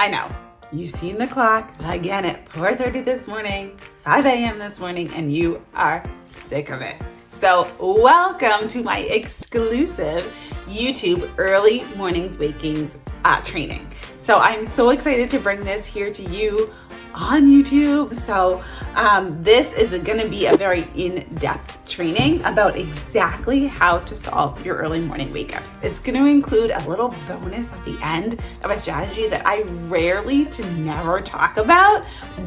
I know, you've seen the clock again at 4:30 this morning, 5 a.m. this morning, and you are sick of it. So welcome to my exclusive YouTube Early Mornings Wakings training. So I'm so excited to bring this here to you on YouTube. So this is going to be a very in-depth training about exactly how to solve your early morning wake-ups. It's going to include a little bonus at the end of a strategy that I rarely to never talk about,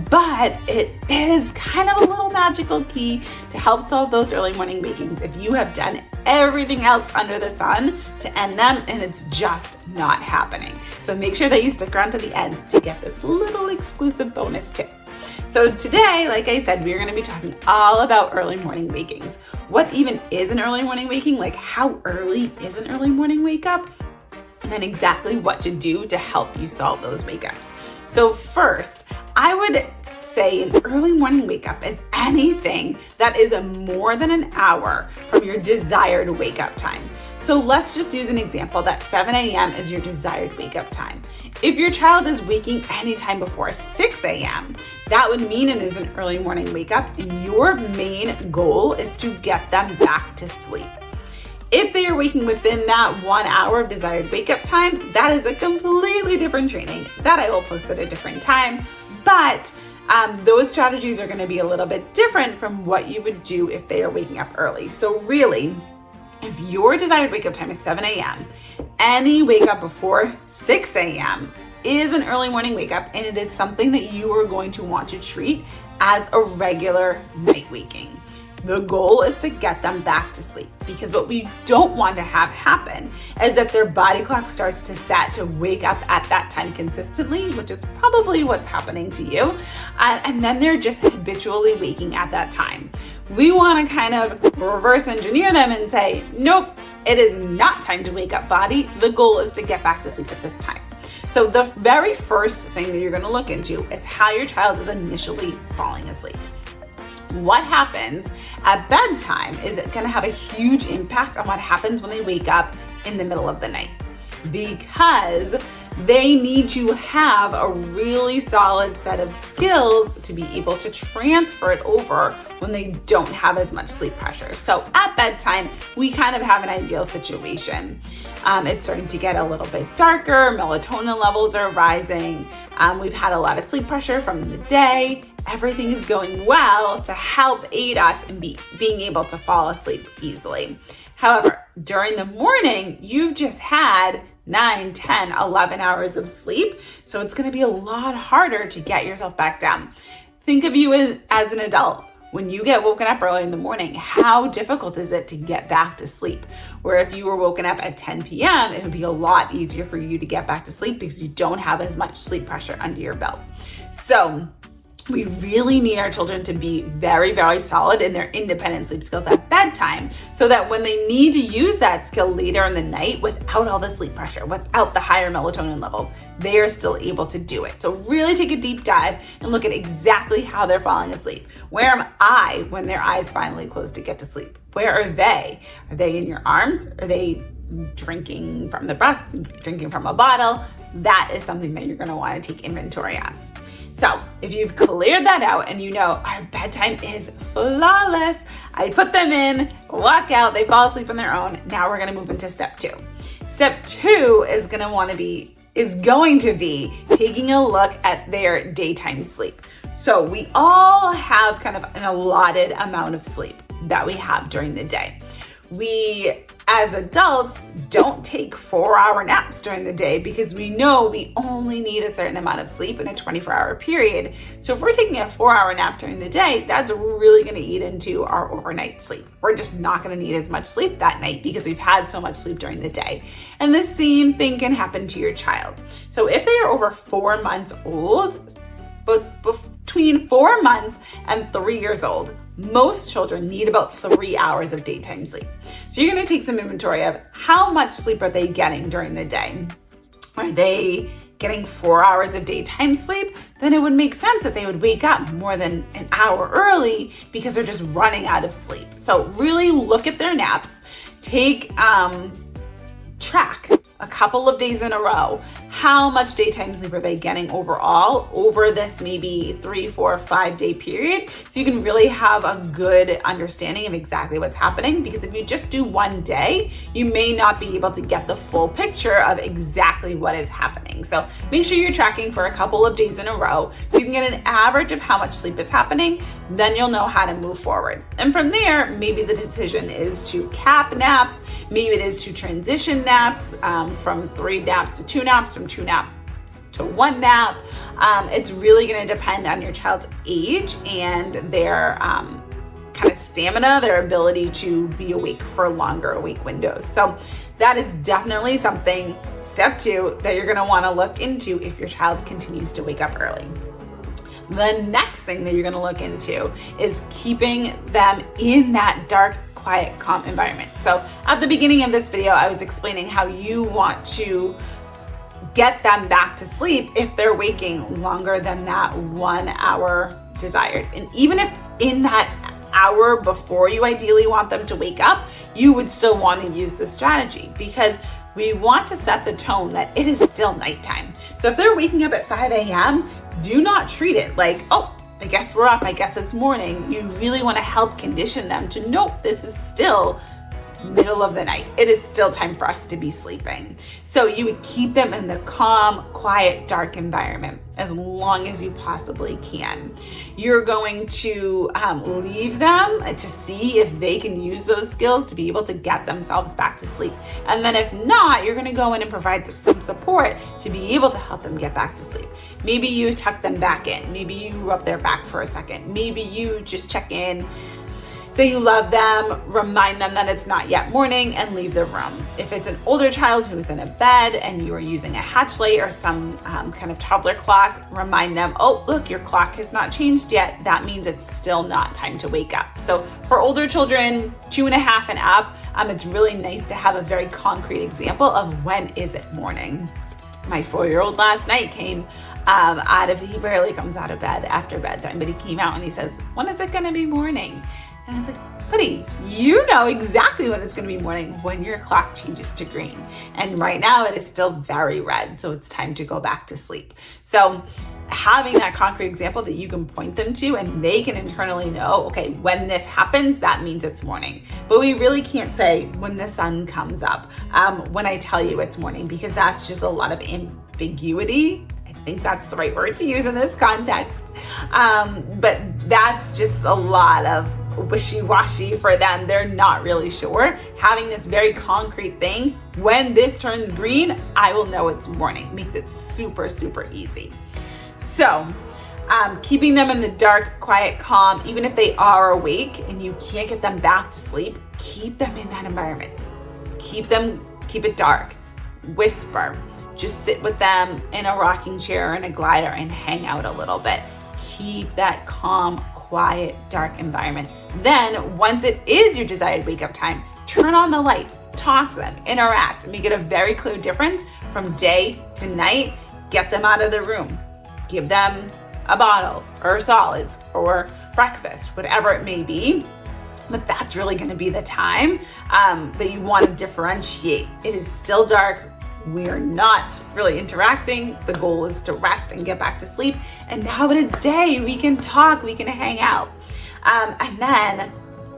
but it is kind of a little magical key to help solve those early morning wakings if you have done everything else under the sun to end them and it's just not happening. So make sure that you stick around to the end to get this little exclusive bonus tip. So today, like I said, we're going to be talking all about early morning wakings. What even is an early morning waking? Like, how early is an early morning wake up? And then exactly what to do to help you solve those wake ups. So first, I would say an early morning wake up is anything that is more than an hour from your desired wake up time. So let's just use an example that 7 a.m. is your desired wake up time. If your child is waking anytime before 6 a.m., that would mean it is an early morning wake up, and your main goal is to get them back to sleep. If they are waking within that 1 hour of desired wake up time, that is a completely different training that I will post at a different time. But those strategies are going to be a little bit different from what you would do if they are waking up early. So really, if your desired wake up time is 7 a.m., any wake up before 6 a.m. is an early morning wake up, and it is something that you are going to want to treat as a regular night waking. The goal is to get them back to sleep, because what we don't want to have happen is that their body clock starts to set to wake up at that time consistently, which is probably what's happening to you. And then they're just habitually waking at that time. We want to kind of reverse engineer them and say, nope, it is not time to wake up, body. The goal is to get back to sleep at this time. So the very first thing that you're going to look into is how your child is initially falling asleep. What happens at bedtime is going to have a huge impact on what happens when they wake up in the middle of the night, because they need to have a really solid set of skills to be able to transfer it over when they don't have as much sleep pressure. So at bedtime, we kind of have an ideal situation. It's starting to get a little bit darker, melatonin levels are rising, we've had a lot of sleep pressure from the day, everything is going well to help aid us in being able to fall asleep easily. However, during the morning, you've just had 9, 10, 11 hours of sleep, so it's going to be a lot harder to get yourself back down. Think of you as an adult. When you get woken up early in the morning, how difficult is it to get back to sleep? Where if you were woken up at 10 p.m., it would be a lot easier for you to get back to sleep because you don't have as much sleep pressure under your belt. So we really need our children to be very, very solid in their independent sleep skills at bedtime, so that when they need to use that skill later in the night without all the sleep pressure, without the higher melatonin levels, they are still able to do it. So really take a deep dive and look at exactly how they're falling asleep. Where am I when their eyes finally close to get to sleep? Where are they? Are they in your arms? Are they drinking from the breast, drinking from a bottle? That is something that you're going to want to take inventory on. So if you've cleared that out and you know our bedtime is flawless, I put them in, walk out, they fall asleep on their own. Now we're going to move into step 2. Step 2 is going to be taking a look at their daytime sleep. So we all have kind of an allotted amount of sleep that we have during the day. We, as adults, don't take 4-hour naps during the day because we know we only need a certain amount of sleep in a 24-hour period. So if we're taking a 4-hour nap during the day, that's really going to eat into our overnight sleep. We're just not going to need as much sleep that night because we've had so much sleep during the day. And the same thing can happen to your child. So if they are over 4 months old, but between 4 months and 3 years old, most children need about 3 hours of daytime sleep. So you're going to take some inventory of how much sleep are they getting during the day. Are they getting 4 hours of daytime sleep? Then it would make sense that they would wake up more than an hour early because they're just running out of sleep. So really look at their naps. Take track a couple of days in a row, how much daytime sleep are they getting overall over this maybe 3, 4, 5 day period. So you can really have a good understanding of exactly what's happening, because if you just do one day, you may not be able to get the full picture of exactly what is happening. So make sure you're tracking for a couple of days in a row so you can get an average of how much sleep is happening. Then you'll know how to move forward. And from there, maybe the decision is to cap naps, maybe it is to transition naps, from 3 naps to 2 naps, from 2 naps to 1 nap. It's really going to depend on your child's age and their kind of stamina, their ability to be awake for longer awake windows. So that is definitely something, step 2, that you're going to want to look into if your child continues to wake up early. The next thing that you're going to look into is keeping them in that dark, quiet, calm environment. So at the beginning of this video, I was explaining how you want to get them back to sleep if they're waking longer than that 1 hour desired. And even if in that hour before you ideally want them to wake up, you would still want to use this strategy, because we want to set the tone that it is still nighttime. So if they're waking up at 5 a.m., do not treat it like, oh, I guess we're up, I guess it's morning. You really want to help condition them to, nope, this is still middle of the night. It is still time for us to be sleeping. So you would keep them in the calm, quiet, dark environment as long as you possibly can. You're going to leave them to see if they can use those skills to be able to get themselves back to sleep. And then if not, you're going to go in and provide some support to be able to help them get back to sleep. Maybe you tuck them back in. Maybe you rub their back for a second. Maybe you just check in, say you love them, remind them that it's not yet morning, and leave the room. If it's an older child who is in a bed and you are using a hatch light or some kind of toddler clock, remind them, oh, look, your clock has not changed yet. That means it's still not time to wake up. So for older children, 2.5 and up, it's really nice to have a very concrete example of when is it morning. My 4-year-old last night came he rarely comes out of bed after bedtime, but he came out and he says, when is it gonna be morning? And I was like, buddy, you know exactly when it's going to be morning, when your clock changes to green. And right now it is still very red, so it's time to go back to sleep. So having that concrete example that you can point them to, and they can internally know, okay, when this happens, that means it's morning. But we really can't say when the sun comes up, when I tell you it's morning, because that's just a lot of ambiguity. I think that's the right word to use in this context. But that's just a lot of wishy-washy for them. They're not really sure. Having this very concrete thing, when this turns green, I will know it's morning. Makes it super, super easy. So keeping them in the dark, quiet, calm, even if they are awake and you can't get them back to sleep, keep them in that environment. Keep it dark. Whisper. Just sit with them in a rocking chair or in a glider and hang out a little bit. Keep that calm, quiet, dark environment. Then once it is your desired wake up time, turn on the lights, talk to them, interact, make it a very clear difference from day to night. Get them out of the room. Give them a bottle or solids or breakfast, whatever it may be. But that's really going to be the time that you want to differentiate. It is still dark. We are not really interacting. The goal is to rest and get back to sleep. And now it is day. We can talk, we can hang out. And then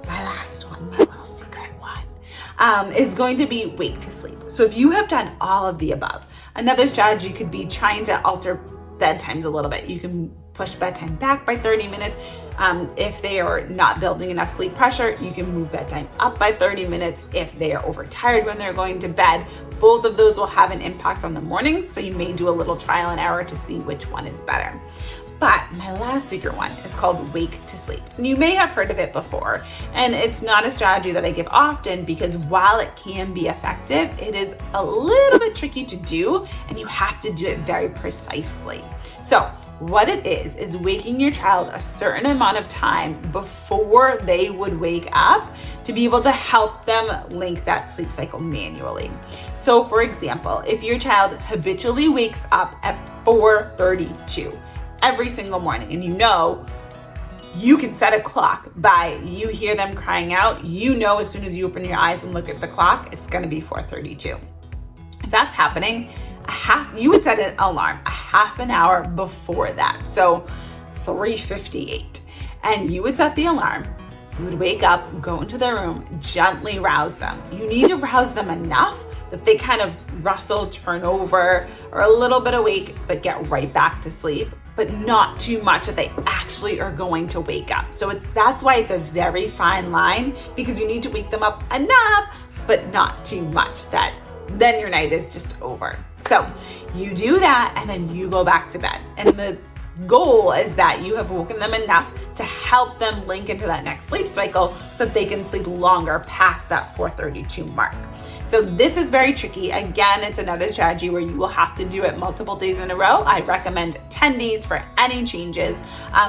my last one, my little secret one, is going to be wake to sleep. So if you have done all of the above, another strategy could be trying to alter bedtimes a little bit. You can push bedtime back by 30 minutes. If they are not building enough sleep pressure, you can move bedtime up by 30 minutes if they are overtired when they're going to bed. Both of those will have an impact on the mornings, so you may do a little trial and error to see which one is better. But my last secret one is called Wake to Sleep. And you may have heard of it before, and it's not a strategy that I give often because while it can be effective, it is a little bit tricky to do, and you have to do it very precisely. So what it is waking your child a certain amount of time before they would wake up to be able to help them link that sleep cycle manually. So for example, if your child habitually wakes up at 4:32 every single morning, and you can set a clock by you hear them crying out, as soon as you open your eyes and look at the clock, it's gonna be 4:32. If that's happening, you would set an alarm a half an hour before that. So 3:58, and you would set the alarm. You would wake up, go into their room, gently rouse them. You need to rouse them enough that they kind of rustle, turn over, or a little bit awake, but get right back to sleep, but not too much that they actually are going to wake up. So that's why it's a very fine line, because you need to wake them up enough, but not too much that then your night is just over. So you do that, and then you go back to bed. And the goal is that you have woken them enough to help them link into that next sleep cycle so that they can sleep longer past that 4:32 mark. So this is very tricky. Again, it's another strategy where you will have to do it multiple days in a row. I recommend 10 days for any changes.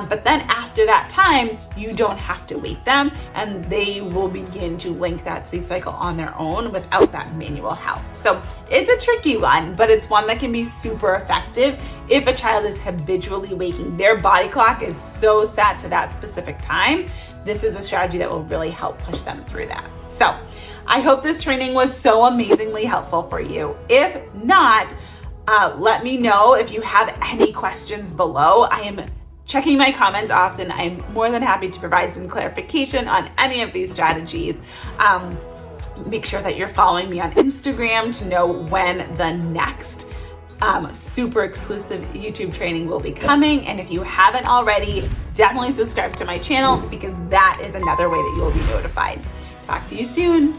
But then after that time, you don't have to wake them, and they will begin to link that sleep cycle on their own without that manual help. So it's a tricky one, but it's one that can be super effective if a child is habitually waking. Their body clock is so set to that specific time. This is a strategy that will really help push them through that. So I hope this training was so amazingly helpful for you. If not, let me know if you have any questions below. I am checking my comments often. I'm more than happy to provide some clarification on any of these strategies. Make sure that you're following me on Instagram to know when the next super exclusive YouTube training will be coming. And if you haven't already, definitely subscribe to my channel, because that is another way that you will be notified. Talk to you soon.